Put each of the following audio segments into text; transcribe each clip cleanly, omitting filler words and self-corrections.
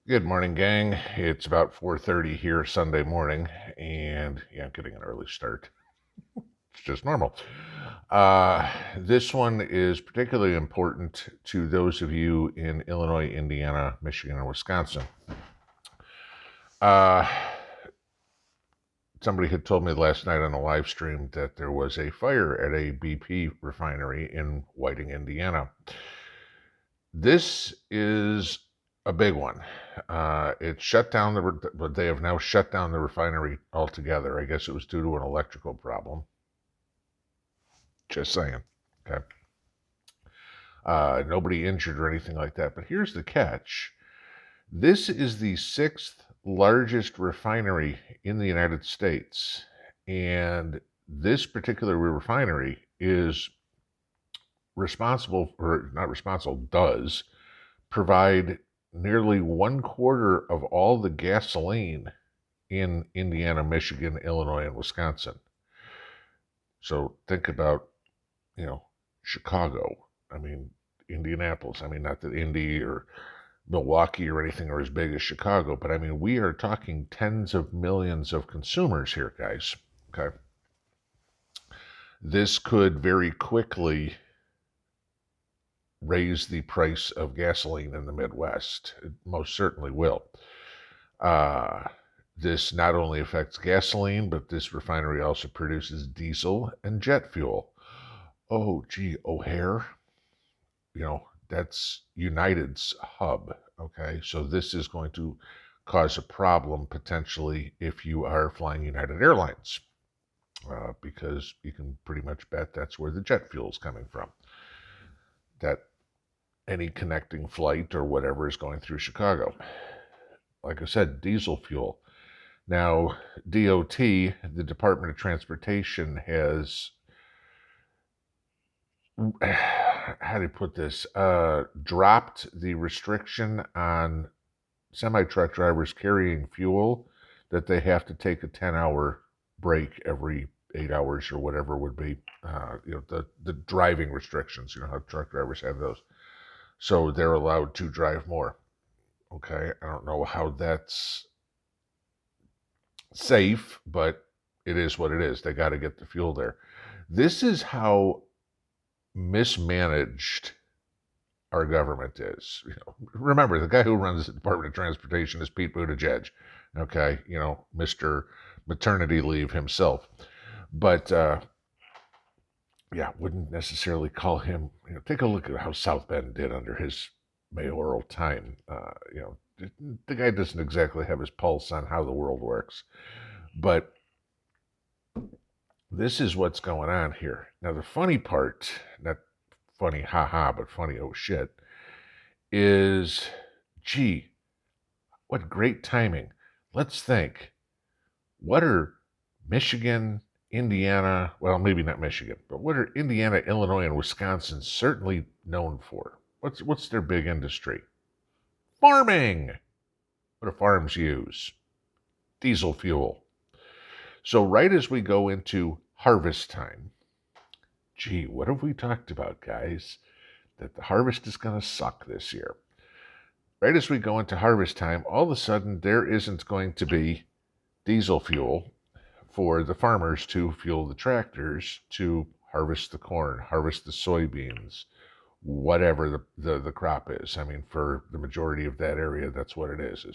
Good morning, gang. It's about 4:30 here Sunday morning, and yeah, I'm getting an early start. It's just normal. This one is particularly important to those of you in Illinois, Indiana, Michigan, and Wisconsin. Uh, Somebody had told me last night on a live stream that there was a fire at a BP refinery in Whiting, Indiana. This is a big one. It shut down but they have now shut down the refinery altogether. I guess it was due to an electrical problem. Just saying. Okay. Nobody injured or anything like that. But here's the catch: this is the sixth largest refinery in the United States, and this particular refinery is responsible, or not responsible, does provide nearly one quarter of all the gasoline in Indiana, Michigan, Illinois, and Wisconsin. So think about, Chicago. I mean, Indianapolis. I mean, not that Indy or Milwaukee or anything are as big as Chicago, but I mean, we are talking tens of millions of consumers here, guys. Okay. This could very quickly raise the price of gasoline in the Midwest. It most certainly will. Uh, this not only affects gasoline, but this refinery also produces diesel and jet fuel. Oh, gee, O'Hare, that's United's hub. Okay, so this is going to cause a problem potentially if you are flying United Airlines, because you can pretty much bet that's where the jet fuel is coming from. That any connecting flight or whatever is going through Chicago. Like I said, diesel fuel. Now, DOT, the Department of Transportation, has, how do you put this, dropped the restriction on semi truck drivers carrying fuel that they have to take a 10-hour break every 8 hours or whatever would be, the driving restrictions, how truck drivers have those. So they're allowed to drive more. Okay, I don't know how that's safe, but it is what it is. They got to get the fuel there. This is how mismanaged our government is. Remember, the guy who runs the Department of Transportation is Pete Buttigieg. Okay, Mr. Maternity Leave himself. But yeah, wouldn't necessarily call him. Take a look at how South Bend did under his mayoral time. The guy doesn't exactly have his pulse on how the world works. But this is what's going on here. Now, the funny part, not funny haha, but funny oh shit, is gee, what great timing. Let's think. What are Michigan, Indiana, well, maybe not Michigan, but what are Indiana, Illinois, and Wisconsin certainly known for? What's their big industry? Farming. What do farms use? Diesel fuel. So right as we go into harvest time, gee, what have we talked about, guys? That the harvest is going to suck this year. Right as we go into harvest time, all of a sudden there isn't going to be diesel fuel for the farmers to fuel the tractors to harvest the corn, harvest the soybeans, whatever the crop is. I mean, for the majority of that area, that's what it is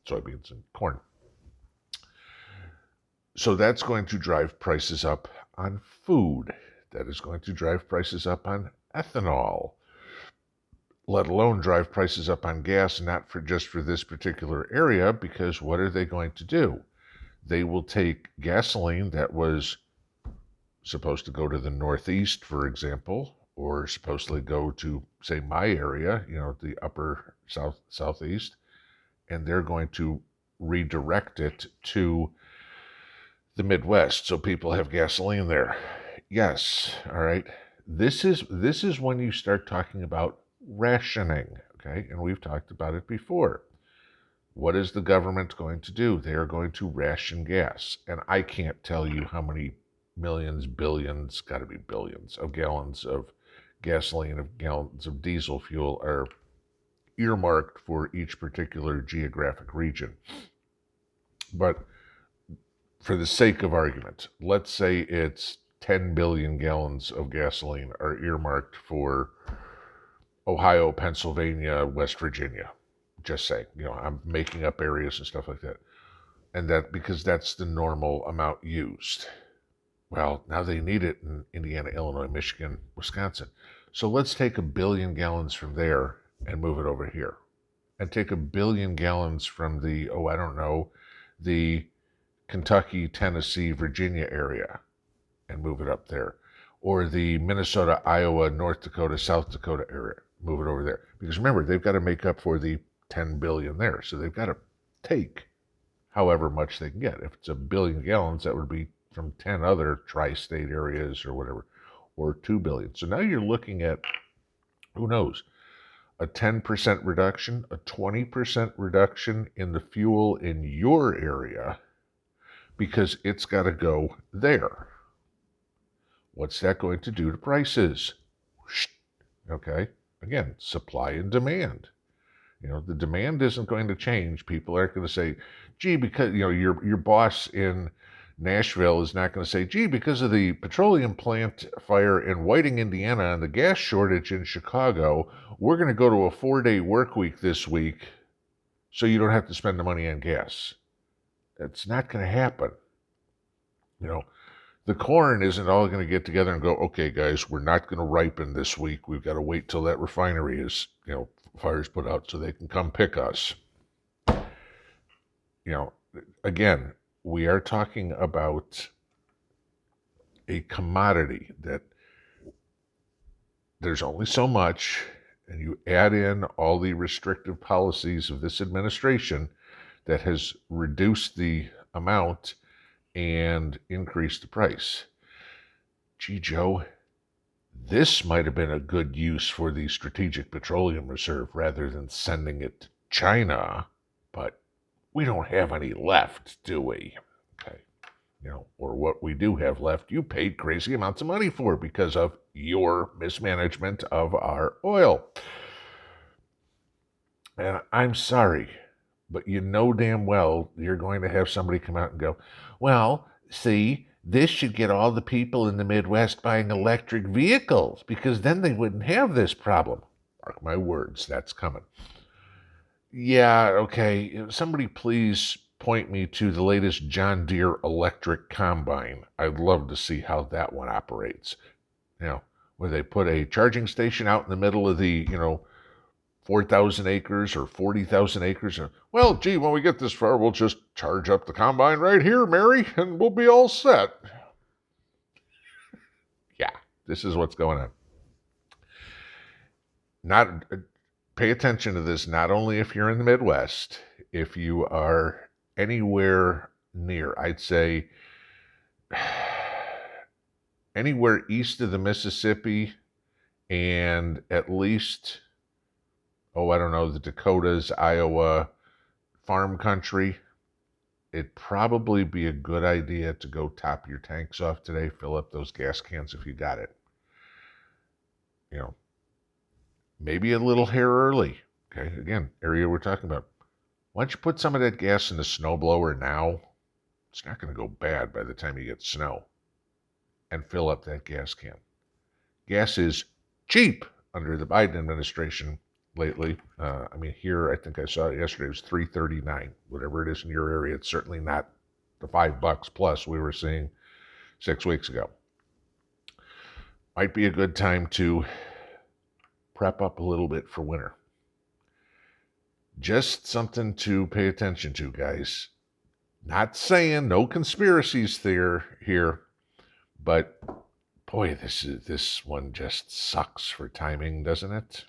soybeans and corn. So that's going to drive prices up on food. That is going to drive prices up on ethanol, let alone drive prices up on gas, not for just for this particular area, because what are they going to do? They will take gasoline that was supposed to go to the Northeast, for example, or supposedly go to, say, my area, the upper southeast, and they're going to redirect it to the Midwest so people have gasoline there. Yes, all right. This is when you start talking about rationing, okay? And we've talked about it before. What is the government going to do? They are going to ration gas. And I can't tell you how many millions, billions, got to be billions of gallons of gasoline, of gallons of diesel fuel are earmarked for each particular geographic region. But for the sake of argument, let's say it's 10 billion gallons of gasoline are earmarked for Ohio, Pennsylvania, West Virginia. Just saying, I'm making up areas and stuff like that. And that because that's the normal amount used. Well, now they need it in Indiana, Illinois, Michigan, Wisconsin. So let's take 1 billion gallons from there and move it over here. And take 1 billion gallons from the Kentucky, Tennessee, Virginia area and move it up there. Or the Minnesota, Iowa, North Dakota, South Dakota area, move it over there. Because remember, they've got to make up for the 10 billion there. So they've got to take however much they can get. If it's 1 billion gallons, that would be from 10 other tri-state areas or whatever, or 2 billion. So now you're looking at, who knows, a 10% reduction, a 20% reduction in the fuel in your area because it's got to go there. What's that going to do to prices? Okay, again, supply and demand. The demand isn't going to change. People aren't going to say, gee, because, your boss in Nashville is not going to say, gee, because of the petroleum plant fire in Whiting, Indiana, and the gas shortage in Chicago, we're going to go to a 4-day work week this week so you don't have to spend the money on gas. That's not going to happen. The corn isn't all going to get together and go, okay, guys, we're not going to ripen this week. We've got to wait till that refinery is, fires put out so they can come pick us. Again, we are talking about a commodity that there's only so much, and you add in all the restrictive policies of this administration that has reduced the amount and increased the price. Gee, Joe, this might have been a good use for the Strategic Petroleum Reserve rather than sending it to China, but we don't have any left, do we? Okay. Or what we do have left, you paid crazy amounts of money for because of your mismanagement of our oil. And I'm sorry, but damn well you're going to have somebody come out and go, well, see, this should get all the people in the Midwest buying electric vehicles because then they wouldn't have this problem. Mark my words, that's coming. Yeah, okay, somebody please point me to the latest John Deere electric combine. I'd love to see how that one operates. Where they put a charging station out in the middle of the, 4,000 acres or 40,000 acres. Well, gee, when we get this far, we'll just charge up the combine right here, Mary, and we'll be all set. Yeah, this is what's going on. Pay attention to this, not only if you're in the Midwest, if you are anywhere near, I'd say anywhere east of the Mississippi and at least, the Dakotas, Iowa, farm country, it'd probably be a good idea to go top your tanks off today, fill up those gas cans if you got it. Maybe a little hair early. Okay, again, area we're talking about. Why don't you put some of that gas in the snowblower now? It's not going to go bad by the time you get snow. And fill up that gas can. Gas is cheap under the Biden administration lately. Here, I think I saw it yesterday, it was $3.39. Whatever it is in your area, it's certainly not the $5 plus we were seeing 6 weeks ago. Might be a good time to prep up a little bit for winter. Just something to pay attention to, guys. Not saying no conspiracies here, but boy, this one just sucks for timing, doesn't it?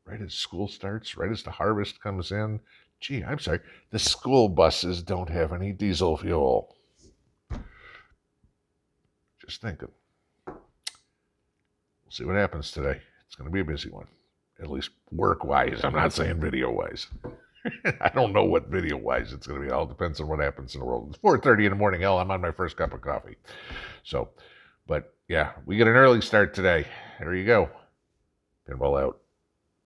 Right as school starts, right as the harvest comes in. Gee, I'm sorry, the school buses don't have any diesel fuel. Just thinking. We'll see what happens today. It's going to be a busy one. At least work-wise. I'm not saying video-wise. I don't know what video-wise it's going to be. It all depends on what happens in the world. It's 4:30 in the morning. Hell, I'm on my first cup of coffee. So, but yeah, we get an early start today. There you go. Pinball out.